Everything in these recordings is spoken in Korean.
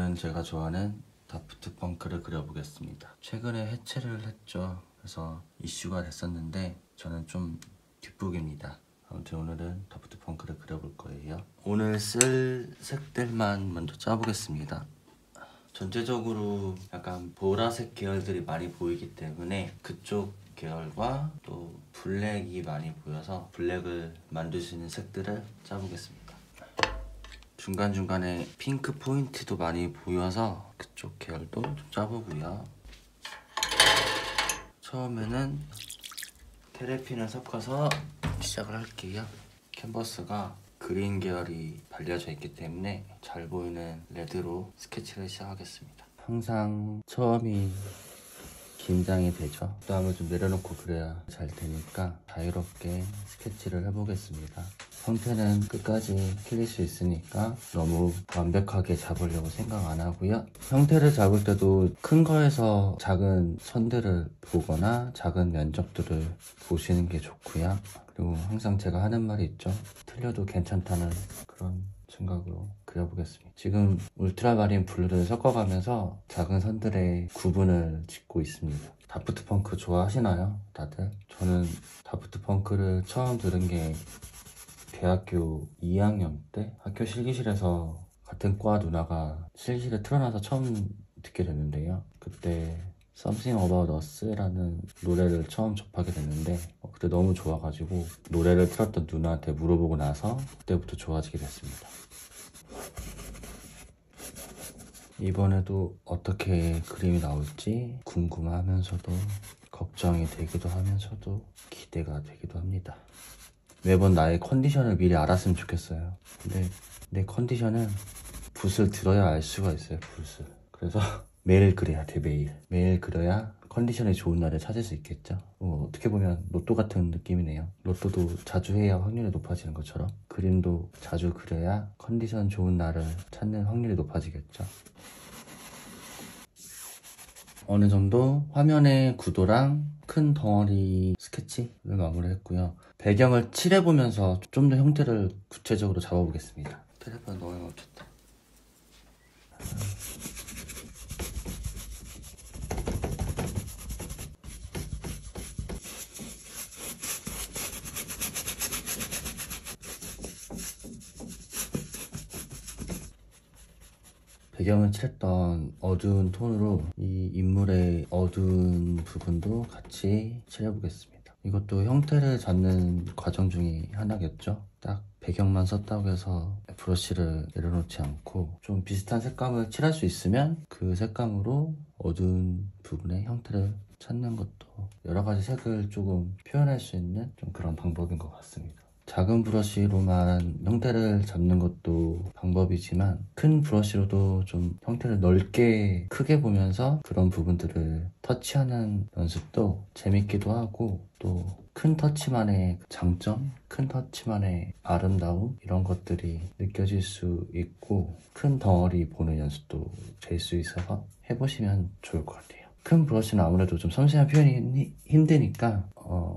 오늘은 제가 좋아하는 다프트 펑크를 그려보겠습니다. 최근에 해체를 했죠. 그래서 이슈가 됐었는데 저는 좀 뒷북입니다. 아무튼 오늘은 다프트 펑크를 그려볼 거예요. 오늘 쓸 색들만 먼저 짜보겠습니다. 전체적으로 약간 보라색 계열들이 많이 보이기 때문에 그쪽 계열과 또 블랙이 많이 보여서 블랙을 만들 수 있는 색들을 짜보겠습니다. 중간중간에 핑크 포인트도 많이 보여서 그쪽 계열도 좀 짜보고요. 처음에는 테레핀을 섞어서 시작을 할게요. 캔버스가 그린 계열이 발려져 있기 때문에 잘 보이는 레드로 스케치를 시작하겠습니다. 항상 처음이 긴장이 되죠. 부담을 좀 내려놓고 그래야 잘 되니까 자유롭게 스케치를 해보겠습니다. 형태는 끝까지 틀릴 수 있으니까 너무 완벽하게 잡으려고 생각 안 하고요. 형태를 잡을 때도 큰 거에서 작은 선들을 보거나 작은 면적들을 보시는 게 좋고요. 그리고 항상 제가 하는 말이 있죠. 틀려도 괜찮다는 그런 생각으로 그려보겠습니다. 지금 울트라마린 블루를 섞어가면서 작은 선들의 구분을 짓고 있습니다. 다프트 펑크 좋아하시나요? 다들? 저는 다프트 펑크를 처음 들은 게 대학교 2학년 때 학교 실기실에서 같은 과 누나가 실기실에 틀어놔서 처음 듣게 됐는데요. 그때 Something About Us라는 노래를 처음 접하게 됐는데 그때 너무 좋아가지고 노래를 틀었던 누나한테 물어보고 나서 그때부터 좋아지게 됐습니다. 이번에도 어떻게 그림이 나올지 궁금하면서도 걱정이 되기도 하면서도 기대가 되기도 합니다. 매번 나의 컨디션을 미리 알았으면 좋겠어요. 근데 내 컨디션은 붓을 들어야 알 수가 있어요. 붓을. 그래서 매일 그려야 돼. 매일 그려야 컨디션이 좋은 날을 찾을 수 있겠죠. 어떻게 보면 로또 같은 느낌이네요. 로또도 자주 해야 확률이 높아지는 것처럼 그림도 자주 그려야 컨디션 좋은 날을 찾는 확률이 높아지겠죠. 어느 정도 화면의 구도랑 큰 덩어리 스케치를 마무리했고요. 배경을 칠해보면서 좀 더 형태를 구체적으로 잡아보겠습니다. 테레폰 너무 멈췄다. 배경을 칠했던 어두운 톤으로 이 인물의 어두운 부분도 같이 칠해보겠습니다. 이것도 형태를 잡는 과정 중에 하나겠죠. 딱 배경만 썼다고 해서 브러쉬를 내려놓지 않고 좀 비슷한 색감을 칠할 수 있으면 그 색감으로 어두운 부분의 형태를 찾는 것도 여러 가지 색을 조금 표현할 수 있는 좀 그런 방법인 것 같습니다. 작은 브러쉬로만 형태를 잡는 것도 방법이지만 큰 브러쉬로도 좀 형태를 넓게 크게 보면서 그런 부분들을 터치하는 연습도 재밌기도 하고 또 큰 터치만의 장점, 큰 터치만의 아름다움 이런 것들이 느껴질 수 있고 큰 덩어리 보는 연습도 될 수 있어서 해보시면 좋을 것 같아요. 큰 브러쉬는 아무래도 좀 섬세한 표현이 힘드니까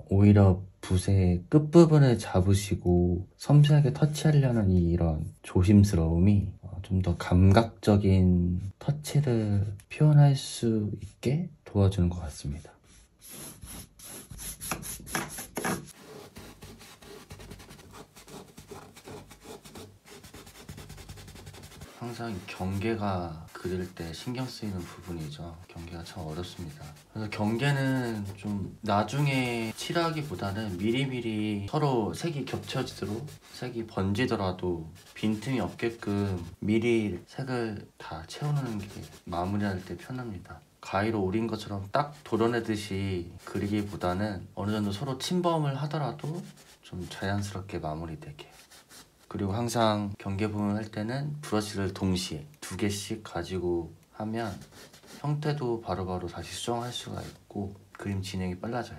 오히려 붓의 끝부분을 잡으시고 섬세하게 터치하려는 이런 조심스러움이 좀 더 감각적인 터치를 표현할 수 있게 도와주는 것 같습니다. 항상 경계가 그릴 때 신경 쓰이는 부분이죠. 경계가 참 어렵습니다. 그래서 경계는 좀 나중에 칠하기보다는 미리미리 서로 색이 겹쳐지도록 색이 번지더라도 빈틈이 없게끔 미리 색을 다 채워놓는 게 마무리할 때 편합니다. 가위로 오린 것처럼 딱 도려내듯이 그리기보다는 어느 정도 서로 침범을 하더라도 좀 자연스럽게 마무리되게. 그리고 항상 경계 부분을 할 때는 브러쉬를 동시에 2개씩 가지고 하면 형태도 바로바로 다시 수정할 수가 있고 그림 진행이 빨라져요.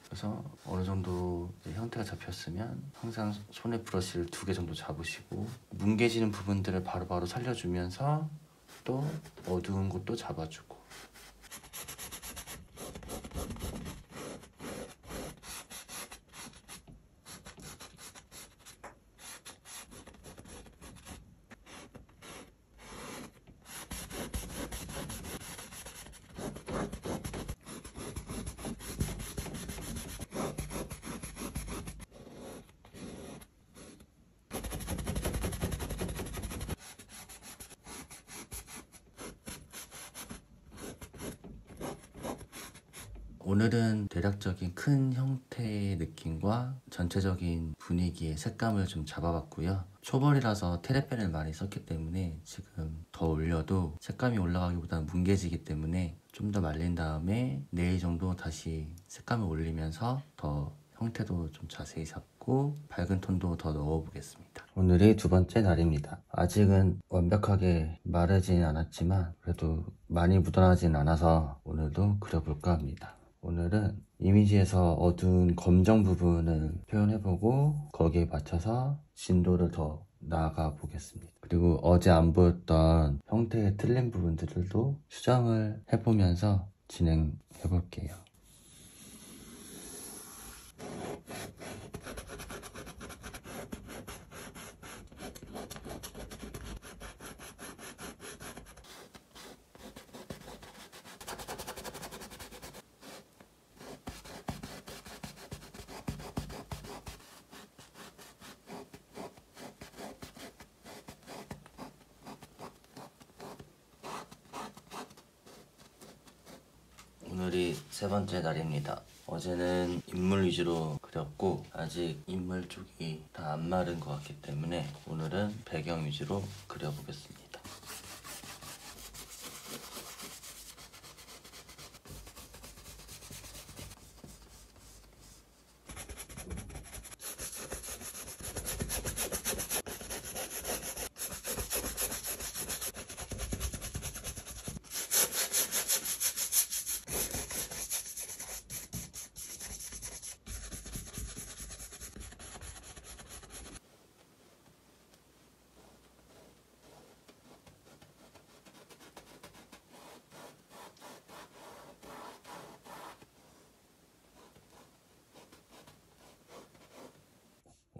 그래서 어느 정도 형태가 잡혔으면 항상 손에 브러쉬를 2개 정도 잡으시고 뭉개지는 부분들을 바로바로 살려주면서 또 어두운 곳도 잡아주고. 오늘은 대략적인 큰 형태의 느낌과 전체적인 분위기의 색감을 좀 잡아봤고요. 초벌이라서 테레펜을 많이 썼기 때문에 지금 더 올려도 색감이 올라가기보다는 뭉개지기 때문에 좀 더 말린 다음에 내일 정도 다시 색감을 올리면서 더 형태도 좀 자세히 잡고 밝은 톤도 더 넣어보겠습니다. 오늘이 두 번째 날입니다. 아직은 완벽하게 마르진 않았지만 그래도 많이 묻어나진 않아서 오늘도 그려볼까 합니다. 오늘은 이미지에서 어두운 검정 부분을 표현해보고 거기에 맞춰서 진도를 더 나아가 보겠습니다. 그리고 어제 안 보였던 형태의 틀린 부분들도 수정을 해보면서 진행해볼게요. 오늘이 세 번째 날입니다. 어제는 인물 위주로 그렸고 아직 인물 쪽이 다 안 마른 것 같기 때문에 오늘은 배경 위주로 그려보겠습니다.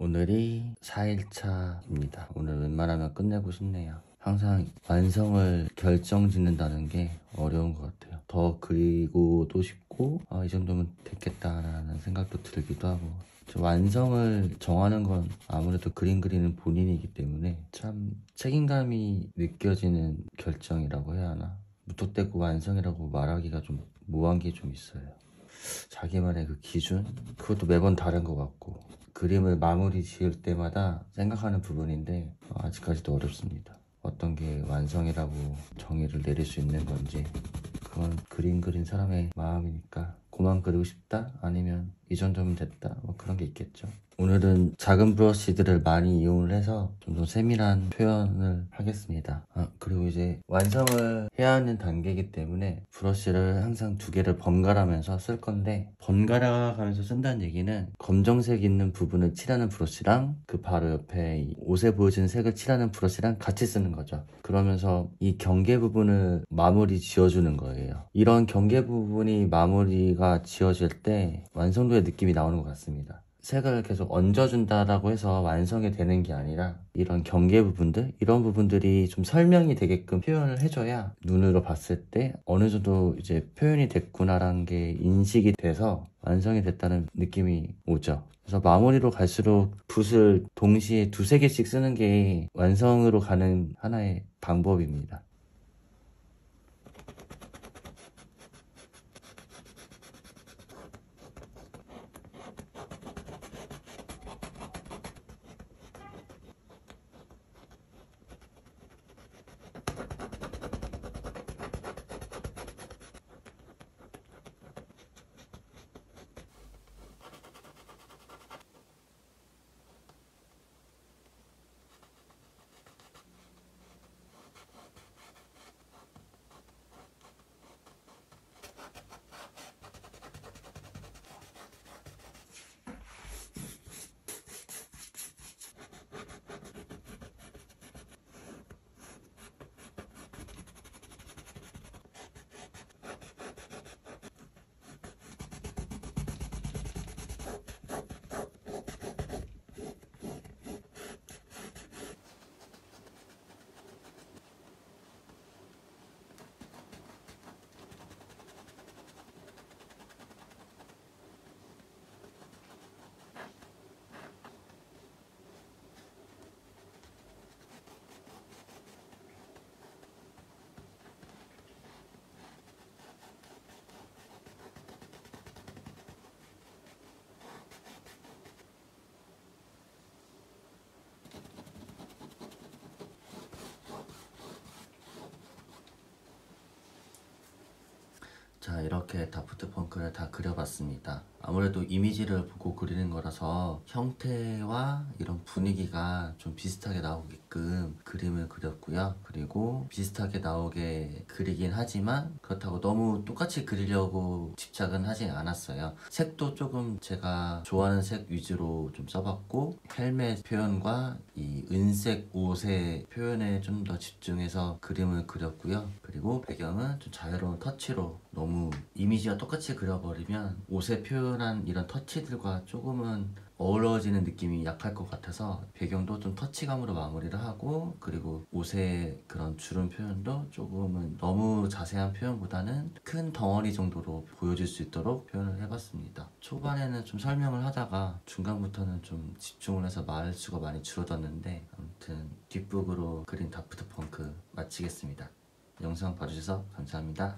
오늘이 4일차입니다. 오늘 웬만하면 끝내고 싶네요. 항상 완성을 결정짓는다는 게 어려운 것 같아요. 더 그리고도 싶고 이 정도면 됐겠다라는 생각도 들기도 하고 완성을 정하는 건 아무래도 그림 그리는 본인이기 때문에 참 책임감이 느껴지는 결정이라고 해야 하나? 무턱대고 완성이라고 말하기가 좀 모호한 게 좀 있어요. 자기만의 그 기준? 그것도 매번 다른 것 같고 그림을 마무리 지을 때마다 생각하는 부분인데 아직까지도 어렵습니다. 어떤 게 완성이라고 정의를 내릴 수 있는 건지 그건 그림 그린 사람의 마음이니까 그만 그리고 싶다? 아니면 이 정도면 됐다? 뭐 그런 게 있겠죠. 오늘은 작은 브러쉬들을 많이 이용을 해서 좀 더 세밀한 표현을 하겠습니다. 그리고 이제 완성을 해야 하는 단계이기 때문에 브러쉬를 항상 두 개를 번갈아가면서 쓸 건데 번갈아 가면서 쓴다는 얘기는 검정색 있는 부분을 칠하는 브러쉬랑 그 바로 옆에 이 옷에 보여지는 색을 칠하는 브러쉬랑 같이 쓰는 거죠. 그러면서 이 경계 부분을 마무리 지어주는 거예요. 이런 경계 부분이 마무리가 지어질 때 완성도의 느낌이 나오는 것 같습니다. 색을 계속 얹어준다라고 해서 완성이 되는 게 아니라 이런 경계 부분들, 이런 부분들이 좀 설명이 되게끔 표현을 해줘야 눈으로 봤을 때 어느 정도 이제 표현이 됐구나라는 게 인식이 돼서 완성이 됐다는 느낌이 오죠. 그래서 마무리로 갈수록 붓을 동시에 두세 개씩 쓰는 게 완성으로 가는 하나의 방법입니다. 자, 이렇게 다프트 펑크를 다 그려봤습니다. 아무래도 이미지를 보고 그리는 거라서 형태와 이런 분위기가 좀 비슷하게 나오게끔 그림을 그렸고요. 그리고 비슷하게 나오게 그리긴 하지만 그렇다고 너무 똑같이 그리려고 집착은 하진 않았어요. 색도 조금 제가 좋아하는 색 위주로 좀 써봤고, 헬멧 표현과 이 은색 옷의 표현에 좀 더 집중해서 그림을 그렸고요. 그리고 배경은 좀 자유로운 터치로, 너무 이미지와 똑같이 그려버리면 옷의 표현한 이런 터치들과 조금은 어우러지는 느낌이 약할 것 같아서 배경도 좀 터치감으로 마무리를 하고, 그리고 옷의 그런 주름 표현도 조금은 너무 자세한 표현보다는 큰 덩어리 정도로 보여줄 수 있도록 표현을 해봤습니다. 초반에는 좀 설명을 하다가 중간부터는 좀 집중을 해서 말수가 많이 줄어들었는데, 아무튼 뒷북으로 그린 다프트 펑크 마치겠습니다. 영상 봐주셔서 감사합니다.